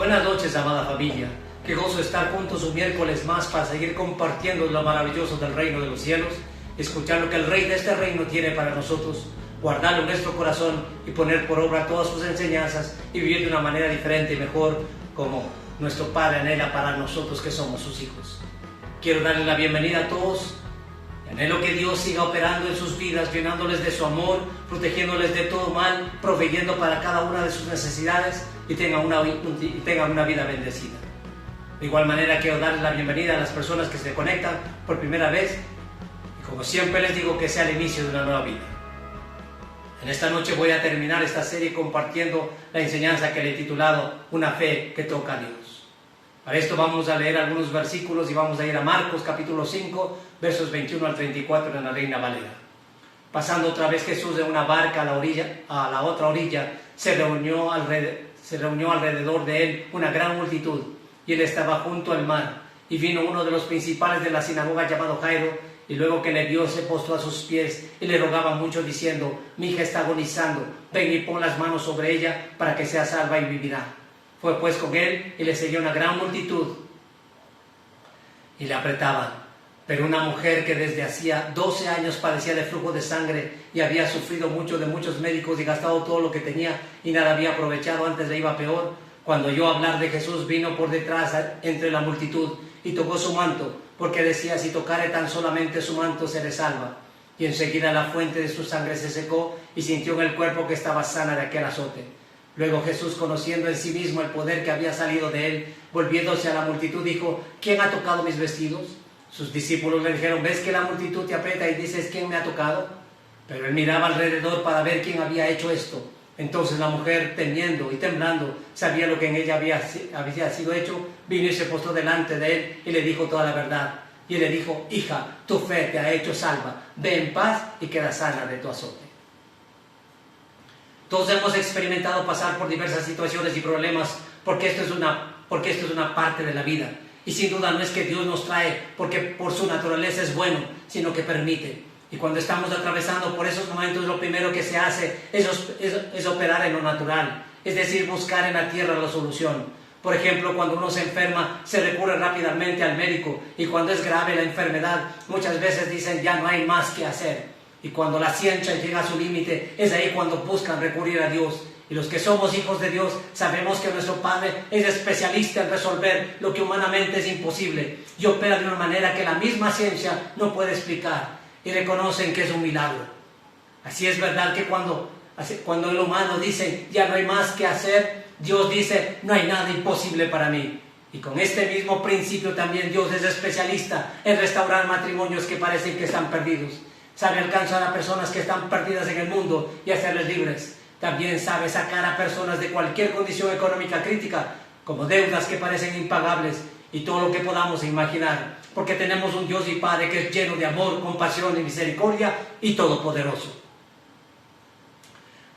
Buenas noches, amada familia. Qué gozo estar juntos un miércoles más para seguir compartiendo lo maravilloso del reino de los cielos, escuchar lo que el Rey de este reino tiene para nosotros, guardarlo en nuestro corazón y poner por obra todas sus enseñanzas y vivir de una manera diferente y mejor como nuestro Padre anhela para nosotros que somos sus hijos. Quiero darle la bienvenida a todos. Anhelo que Dios siga operando en sus vidas, llenándoles de su amor, protegiéndoles de todo mal, proveyendo para cada una de sus necesidades y tengan una vida bendecida. De igual manera quiero darles la bienvenida a las personas que se conectan por primera vez y como siempre les digo, que sea el inicio de una nueva vida. En esta noche voy a terminar esta serie compartiendo la enseñanza que le he titulado Una fe que toca a Dios. Para esto vamos a leer algunos versículos y vamos a ir a Marcos capítulo 5, versos 21 al 34 en la Reina Valera. Pasando otra vez Jesús de una barca a la otra orilla, se reunió alrededor de él una gran multitud, y él estaba junto al mar. Y vino uno de los principales de la sinagoga llamado Jairo, y luego que le vio se postró a sus pies y le rogaba mucho diciendo: mi hija está agonizando, ven y pon las manos sobre ella para que sea salva y vivirá. Fue pues con él y le seguía una gran multitud y le apretaban. Pero una mujer que desde hacía 12 años padecía de flujo de sangre y había sufrido mucho de muchos médicos y gastado todo lo que tenía y nada había aprovechado, antes le iba peor, cuando oyó hablar de Jesús vino por detrás entre la multitud y tocó su manto, porque decía: si tocare tan solamente su manto seré salva. Y enseguida la fuente de su sangre se secó y sintió en el cuerpo que estaba sana de aquel azote. Luego Jesús, conociendo en sí mismo el poder que había salido de él, volviéndose a la multitud, dijo: ¿quién ha tocado mis vestidos? Sus discípulos le dijeron: ¿ves que la multitud te aprieta y dices quién me ha tocado? Pero él miraba alrededor para ver quién había hecho esto. Entonces la mujer, temiendo y temblando, sabía lo que en ella había sido hecho, vino y se postró delante de él y le dijo toda la verdad. Y él le dijo: hija, tu fe te ha hecho salva, ve en paz y queda sana de tu azote. Todos hemos experimentado pasar por diversas situaciones y problemas, porque esto es una parte de la vida. Y sin duda no es que Dios nos trae porque por su naturaleza es bueno, sino que permite. Y cuando estamos atravesando por esos momentos, lo primero que se hace es operar en lo natural, es decir, buscar en la tierra la solución. Por ejemplo, cuando uno se enferma, se recurre rápidamente al médico, y cuando es grave la enfermedad, muchas veces dicen ya no hay más que hacer. Y cuando la ciencia llega a su límite, es ahí cuando buscan recurrir a Dios. Y los que somos hijos de Dios sabemos que nuestro Padre es especialista en resolver lo que humanamente es imposible y opera de una manera que la misma ciencia no puede explicar, y reconocen que es un milagro. Así es verdad que cuando el humano dice ya no hay más que hacer, Dios dice no hay nada imposible para mí. Y con este mismo principio también Dios es especialista en restaurar matrimonios que parecen que están perdidos. Sabe alcanzar a personas que están perdidas en el mundo y hacerles libres. También sabe sacar a personas de cualquier condición económica crítica, como deudas que parecen impagables, y todo lo que podamos imaginar, porque tenemos un Dios y Padre que es lleno de amor, compasión y misericordia y todopoderoso.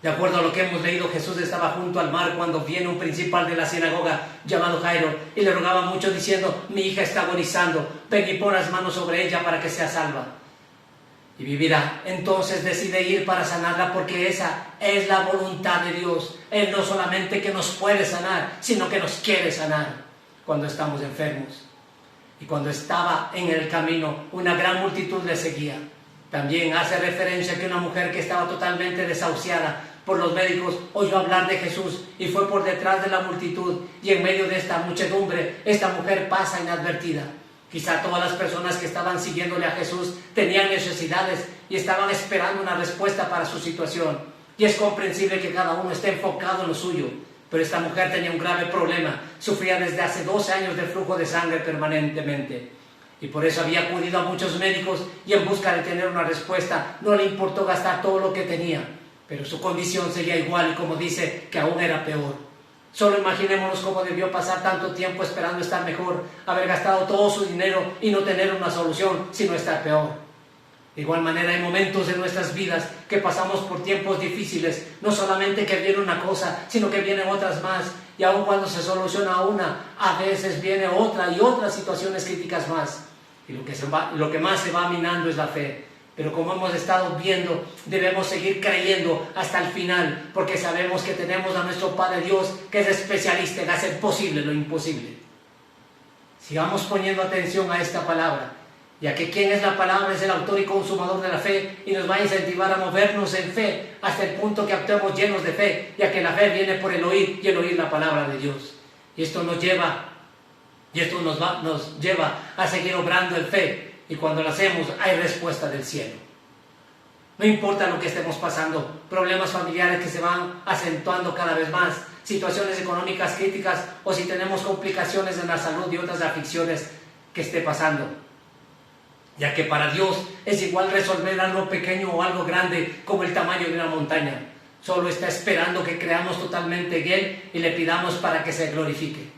De acuerdo a lo que hemos leído, Jesús estaba junto al mar cuando viene un principal de la sinagoga llamado Jairo y le rogaba mucho diciendo: mi hija está agonizando, ven y pon las manos sobre ella para que sea salva y vivirá. Entonces decide ir para sanarla, porque esa es la voluntad de Dios. Él no solamente que nos puede sanar, sino que nos quiere sanar cuando estamos enfermos. Y cuando estaba en el camino, una gran multitud le seguía. También hace referencia a que una mujer que estaba totalmente desahuciada por los médicos oyó hablar de Jesús y fue por detrás de la multitud, y en medio de esta muchedumbre esta mujer pasa inadvertida. Quizá todas las personas que estaban siguiéndole a Jesús tenían necesidades y estaban esperando una respuesta para su situación. Y es comprensible que cada uno esté enfocado en lo suyo. Pero esta mujer tenía un grave problema. Sufría desde hace 12 años de flujo de sangre permanentemente. Y por eso había acudido a muchos médicos y en busca de tener una respuesta no le importó gastar todo lo que tenía. Pero su condición seguía igual, y como dice, que aún era peor. Solo imaginémonos cómo debió pasar tanto tiempo esperando estar mejor, haber gastado todo su dinero y no tener una solución, sino estar peor. De igual manera hay momentos en nuestras vidas que pasamos por tiempos difíciles, no solamente que viene una cosa, sino que vienen otras más, y aun cuando se soluciona una, a veces viene otra y otras situaciones críticas más. Y lo que más se va minando es la fe. Pero como hemos estado viendo, debemos seguir creyendo hasta el final, porque sabemos que tenemos a nuestro Padre Dios, que es especialista en hacer posible lo imposible. Sigamos poniendo atención a esta palabra, ya que quien es la palabra es el autor y consumador de la fe, y nos va a incentivar a movernos en fe hasta el punto que actuemos llenos de fe, ya que la fe viene por el oír y el oír la palabra de Dios. Y esto nos lleva a seguir obrando en fe, y cuando lo hacemos hay respuesta del cielo. No importa lo que estemos pasando, problemas familiares que se van acentuando cada vez más, situaciones económicas críticas, o si tenemos complicaciones en la salud y otras aflicciones que esté pasando. Ya que para Dios es igual resolver algo pequeño o algo grande como el tamaño de una montaña. Solo está esperando que creamos totalmente en Él y le pidamos para que se glorifique.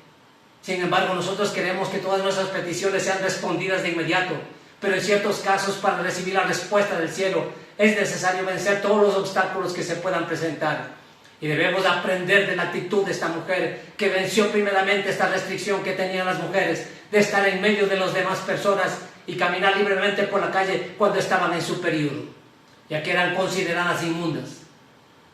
Sin embargo, nosotros queremos que todas nuestras peticiones sean respondidas de inmediato, pero en ciertos casos, para recibir la respuesta del cielo, es necesario vencer todos los obstáculos que se puedan presentar. Y debemos aprender de la actitud de esta mujer, que venció primeramente esta restricción que tenían las mujeres de estar en medio de las demás personas y caminar libremente por la calle cuando estaban en su periodo, ya que eran consideradas inmundas.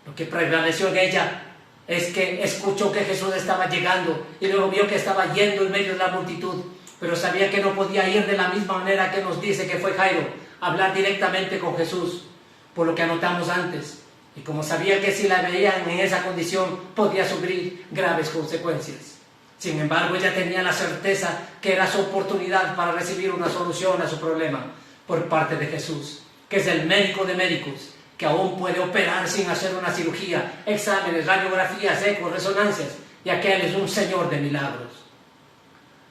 Lo que prevaleció en ella es que escuchó que Jesús estaba llegando y luego vio que estaba yendo en medio de la multitud, pero sabía que no podía ir de la misma manera que nos dice que fue Jairo, hablar directamente con Jesús, por lo que anotamos antes. Y como sabía que si la veían en esa condición podía sufrir graves consecuencias. Sin embargo, ella tenía la certeza que era su oportunidad para recibir una solución a su problema por parte de Jesús, que es el médico de médicos, que aún puede operar sin hacer una cirugía, exámenes, radiografías, ecos, resonancias, ya que Él es un Señor de milagros.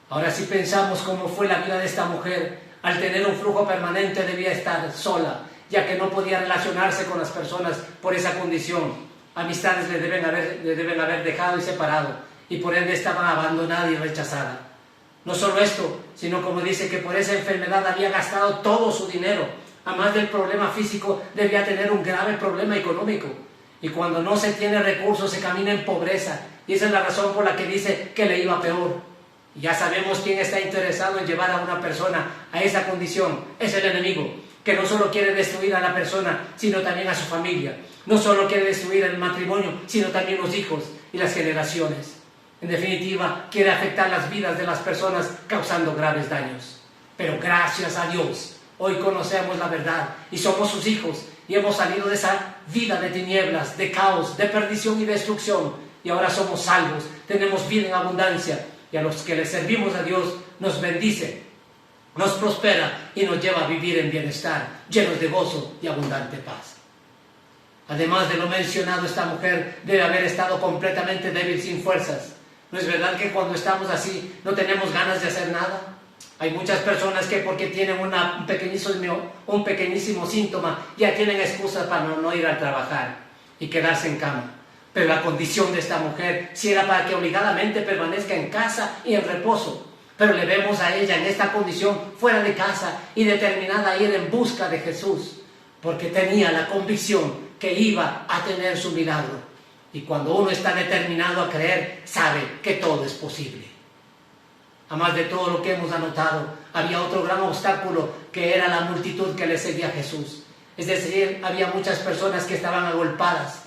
Ahora, si pensamos cómo fue la vida de esta mujer, al tener un flujo permanente debía estar sola, ya que no podía relacionarse con las personas por esa condición. Amistades le deben haber dejado y separado, y por ende estaba abandonada y rechazada. No solo esto, sino como dice que por esa enfermedad había gastado todo su dinero. Además del problema físico, debía tener un grave problema económico. Y cuando no se tiene recursos, se camina en pobreza. Y esa es la razón por la que dice que le iba peor. Y ya sabemos quién está interesado en llevar a una persona a esa condición. Es el enemigo, que no solo quiere destruir a la persona, sino también a su familia. No solo quiere destruir el matrimonio, sino también los hijos y las generaciones. En definitiva, quiere afectar las vidas de las personas causando graves daños. Pero gracias a Dios, hoy conocemos la verdad y somos sus hijos y hemos salido de esa vida de tinieblas, de caos, de perdición y destrucción. Y ahora somos salvos, tenemos vida en abundancia y a los que le servimos a Dios nos bendice, nos prospera y nos lleva a vivir en bienestar, llenos de gozo y abundante paz. Además de lo mencionado, esta mujer debe haber estado completamente débil, sin fuerzas. ¿No es verdad que cuando estamos así no tenemos ganas de hacer nada? Hay muchas personas que porque tienen un pequeñísimo síntoma ya tienen excusas para no ir a trabajar y quedarse en cama. Pero la condición de esta mujer sí era para que obligadamente permanezca en casa y en reposo. Pero le vemos a ella en esta condición fuera de casa y determinada a ir en busca de Jesús, porque tenía la convicción que iba a tener su milagro. Y cuando uno está determinado a creer, sabe que todo es posible. Además de todo lo que hemos anotado, había otro gran obstáculo, que era la multitud que le seguía a Jesús. Es decir, había muchas personas que estaban agolpadas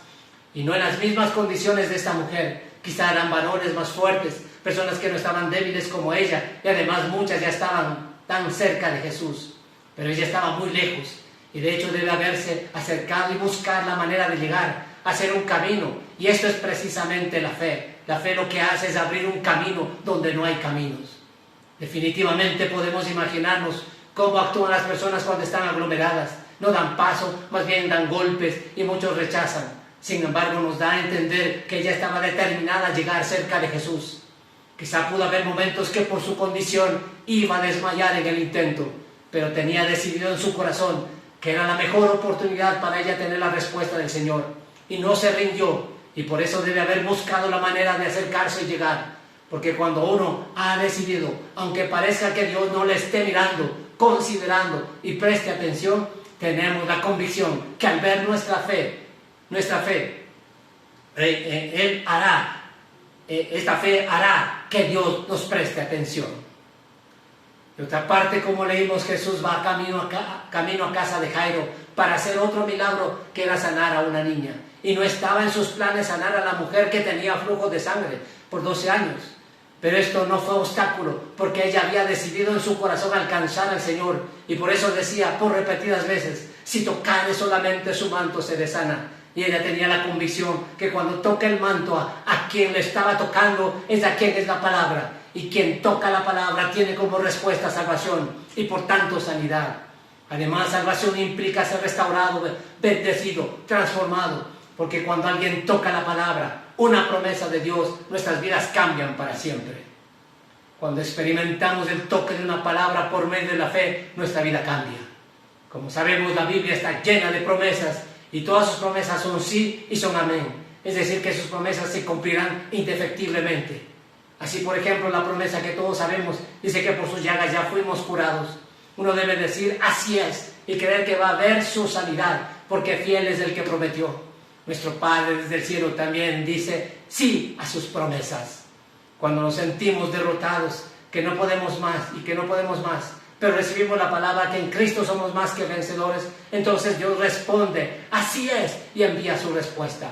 y no en las mismas condiciones de esta mujer. Quizá eran varones más fuertes, personas que no estaban débiles como ella, y además muchas ya estaban tan cerca de Jesús, pero ella estaba muy lejos, y de hecho debe haberse acercado y buscar la manera de llegar, hacer un camino, y esto es precisamente la fe. La fe lo que hace es abrir un camino donde no hay caminos. Definitivamente podemos imaginarnos cómo actúan las personas cuando están aglomeradas. No dan paso, más bien dan golpes y muchos rechazan. Sin embargo, nos da a entender que ella estaba determinada a llegar cerca de Jesús. Quizá pudo haber momentos que por su condición iba a desmayar en el intento, pero tenía decidido en su corazón que era la mejor oportunidad para ella tener la respuesta del Señor. Y no se rindió, y por eso debe haber buscado la manera de acercarse y llegar. Porque cuando uno ha decidido, aunque parezca que Dios no le esté mirando, considerando y preste atención, tenemos la convicción que al ver nuestra fe, esta fe hará que Dios nos preste atención. De otra parte, como leímos, Jesús va camino a casa de Jairo para hacer otro milagro, que era sanar a una niña. Y no estaba en sus planes sanar a la mujer que tenía flujo de sangre por 12 años. Pero esto no fue obstáculo, porque ella había decidido en su corazón alcanzar al Señor. Y por eso decía por repetidas veces: si tocare solamente su manto, seré sana. Y ella tenía la convicción que cuando toca el manto, a quien le estaba tocando es a quien es la palabra. Y quien toca la palabra tiene como respuesta salvación y por tanto sanidad. Además, salvación implica ser restaurado, bendecido, transformado. Porque cuando alguien toca la palabra, una promesa de Dios, nuestras vidas cambian para siempre. Cuando experimentamos el toque de una palabra por medio de la fe, nuestra vida cambia. Como sabemos, la Biblia está llena de promesas y todas sus promesas son sí y son amén. Es decir, que sus promesas se cumplirán indefectiblemente. Así, por ejemplo, la promesa que todos sabemos dice que por sus llagas ya fuimos curados. Uno debe decir así es y creer que va a haber su sanidad, porque fiel es el que prometió. Nuestro Padre desde el cielo también dice sí a sus promesas. Cuando nos sentimos derrotados, que no podemos más y que no podemos más, pero recibimos la palabra que en Cristo somos más que vencedores, entonces Dios responde así es y envía su respuesta.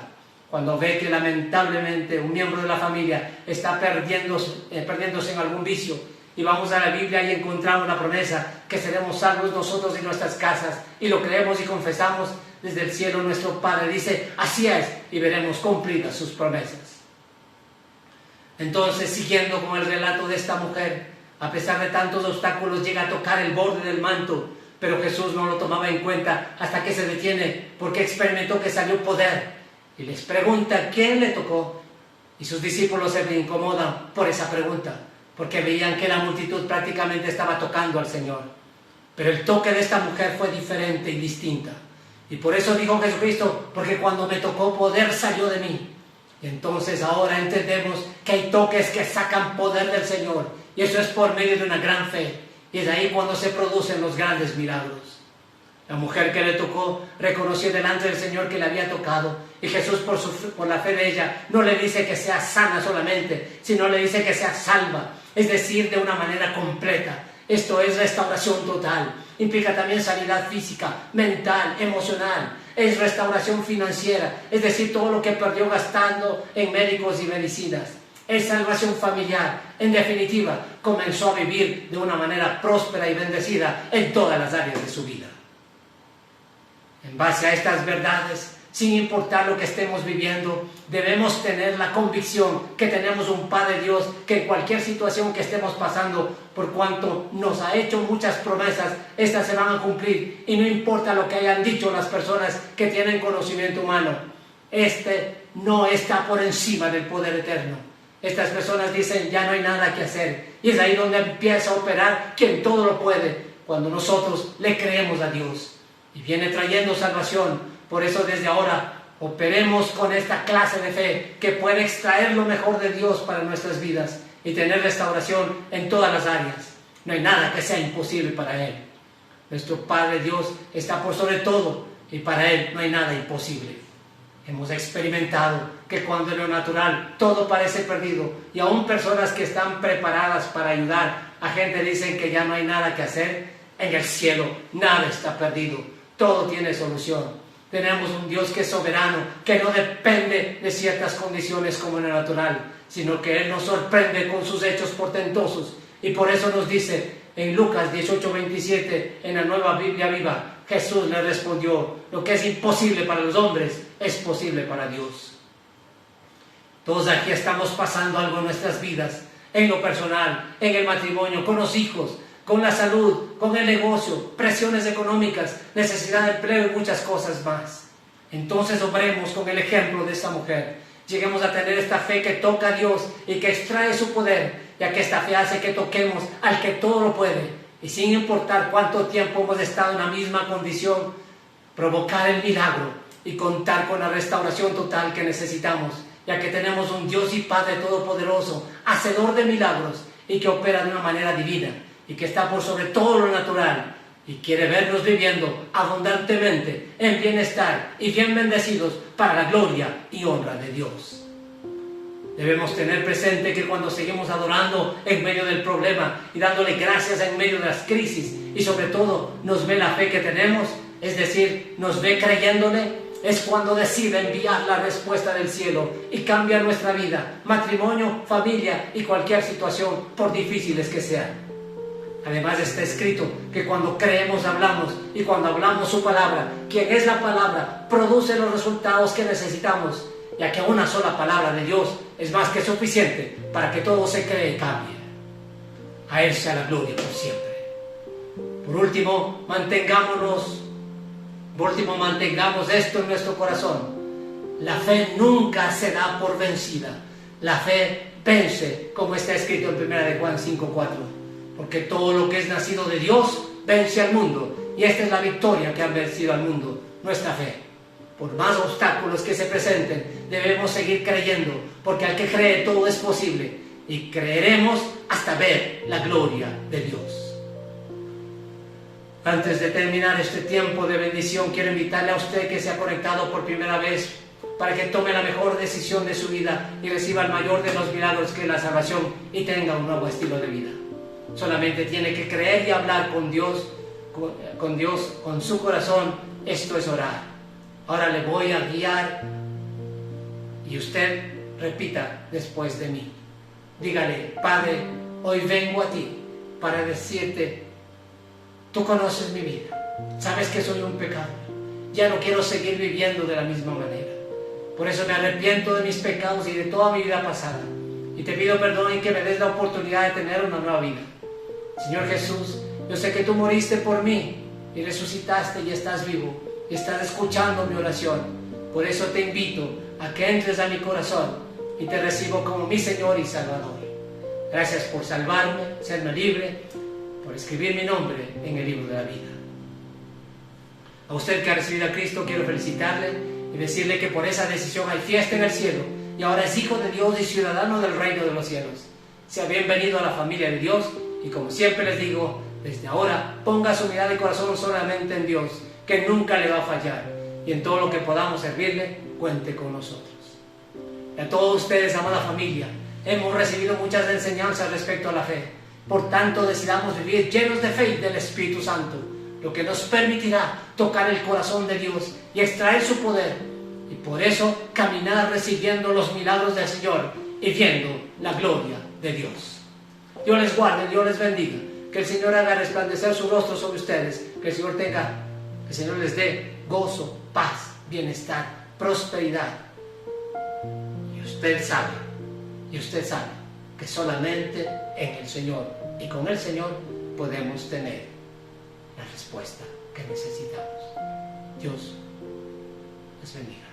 Cuando ve que lamentablemente un miembro de la familia está perdiéndose en algún vicio, y vamos a la Biblia y encontramos la promesa que seremos salvos nosotros y nuestras casas, y lo creemos y confesamos, desde el cielo nuestro Padre dice así es, y veremos cumplidas sus promesas. Entonces, siguiendo con el relato de esta mujer, a pesar de tantos obstáculos, llega a tocar el borde del manto, pero Jesús no lo tomaba en cuenta hasta que se detiene, porque experimentó que salió poder, y les pregunta quién le tocó, y sus discípulos se incomodan por esa pregunta, porque veían que la multitud prácticamente estaba tocando al Señor. Pero el toque de esta mujer fue diferente y distinta. Y por eso dijo Jesucristo, porque cuando me tocó, poder salió de mí. Y entonces ahora entendemos que hay toques que sacan poder del Señor. Y eso es por medio de una gran fe. Y es ahí cuando se producen los grandes milagros. La mujer que le tocó reconoció delante del Señor que le había tocado. Y Jesús, por la fe de ella, no le dice que sea sana solamente, sino le dice que sea salva. Es decir, de una manera completa. Esto es restauración total. Implica también sanidad física, mental, emocional. Es restauración financiera, es decir, todo lo que perdió gastando en médicos y medicinas. Es salvación familiar. En definitiva, comenzó a vivir de una manera próspera y bendecida en todas las áreas de su vida. En base a estas verdades, sin importar lo que estemos viviendo, debemos tener la convicción que tenemos un Padre Dios que en cualquier situación que estemos pasando, por cuanto nos ha hecho muchas promesas, estas se van a cumplir, y no importa lo que hayan dicho las personas que tienen conocimiento humano, este no está por encima del poder eterno. Estas personas dicen ya no hay nada que hacer, y es ahí donde empieza a operar quien todo lo puede, cuando nosotros le creemos a Dios, y viene trayendo salvación. Por eso desde ahora operemos con esta clase de fe que puede extraer lo mejor de Dios para nuestras vidas y tener restauración en todas las áreas. No hay nada que sea imposible para Él. Nuestro Padre Dios está por sobre todo y para Él no hay nada imposible. Hemos experimentado que cuando en lo natural todo parece perdido y aún personas que están preparadas para ayudar a gente dicen que ya no hay nada que hacer, en el cielo nada está perdido, todo tiene solución. Tenemos un Dios que es soberano, que no depende de ciertas condiciones como en lo natural, sino que Él nos sorprende con sus hechos portentosos. Y por eso nos dice en Lucas 18:27, en la Nueva Biblia Viva, Jesús le respondió: lo que es imposible para los hombres es posible para Dios. Todos aquí estamos pasando algo en nuestras vidas, en lo personal, en el matrimonio, con los hijos, con la salud, con el negocio, presiones económicas, necesidad de empleo y muchas cosas más. Entonces obremos con el ejemplo de esta mujer. Lleguemos a tener esta fe que toca a Dios y que extrae su poder, ya que esta fe hace que toquemos al que todo lo puede. Y sin importar cuánto tiempo hemos estado en la misma condición, provocar el milagro y contar con la restauración total que necesitamos, ya que tenemos un Dios y Padre Todopoderoso, hacedor de milagros y que opera de una manera divina, y que está por sobre todo lo natural, y quiere vernos viviendo abundantemente en bienestar y bien bendecidos para la gloria y honra de Dios. Debemos tener presente que cuando seguimos adorando en medio del problema y dándole gracias en medio de las crisis, y sobre todo nos ve la fe que tenemos, es decir, nos ve creyéndole, es cuando decide enviar la respuesta del cielo y cambia nuestra vida, matrimonio, familia y cualquier situación, por difíciles que sean. Además está escrito que cuando creemos hablamos, y cuando hablamos su palabra, quien es la palabra, produce los resultados que necesitamos, ya que una sola palabra de Dios es más que suficiente para que todo se cree y cambie. A Él sea la gloria por siempre. Por último, mantengamos esto en nuestro corazón. La fe nunca se da por vencida. La fe vence, como está escrito en 1 Juan 5:4. Porque todo lo que es nacido de Dios vence al mundo. Y esta es la victoria que ha vencido al mundo, nuestra fe. Por más obstáculos que se presenten, debemos seguir creyendo, porque al que cree todo es posible, y creeremos hasta ver la gloria de Dios. Antes de terminar este tiempo de bendición, quiero invitarle a usted que se ha conectado por primera vez para que tome la mejor decisión de su vida y reciba el mayor de los milagros, que es la salvación, y tenga un nuevo estilo de vida. Solamente tiene que creer y hablar con Dios, con su corazón. Esto es orar. Ahora le voy a guiar y usted repita después de mí. Dígale: Padre, hoy vengo a ti para decirte, tú conoces mi vida, sabes que soy un pecador, ya no quiero seguir viviendo de la misma manera. Por eso me arrepiento de mis pecados y de toda mi vida pasada, y te pido perdón y que me des la oportunidad de tener una nueva vida. Señor Jesús, yo sé que tú moriste por mí y resucitaste y estás vivo. Y estás escuchando mi oración. Por eso te invito a que entres a mi corazón y te recibo como mi Señor y Salvador. Gracias por salvarme, serme libre, por escribir mi nombre en el libro de la vida. A usted que ha recibido a Cristo, quiero felicitarle y decirle que por esa decisión hay fiesta en el cielo, y ahora es hijo de Dios y ciudadano del reino de los cielos. Sea bienvenido a la familia de Dios, y como siempre les digo, desde ahora ponga su mirada y corazón solamente en Dios, que nunca le va a fallar, y en todo lo que podamos servirle, cuente con nosotros. Y a todos ustedes, amada familia, hemos recibido muchas enseñanzas respecto a la fe. Por tanto, decidamos vivir llenos de fe y del Espíritu Santo, lo que nos permitirá tocar el corazón de Dios y extraer su poder, y por eso caminar recibiendo los milagros del Señor y viendo la gloria de Dios. Dios les guarde, Dios les bendiga, que el Señor haga resplandecer su rostro sobre ustedes, que el Señor les dé gozo, paz, bienestar, prosperidad. Y usted sabe que solamente en el Señor y con el Señor podemos tener la respuesta que necesitamos. Dios les bendiga.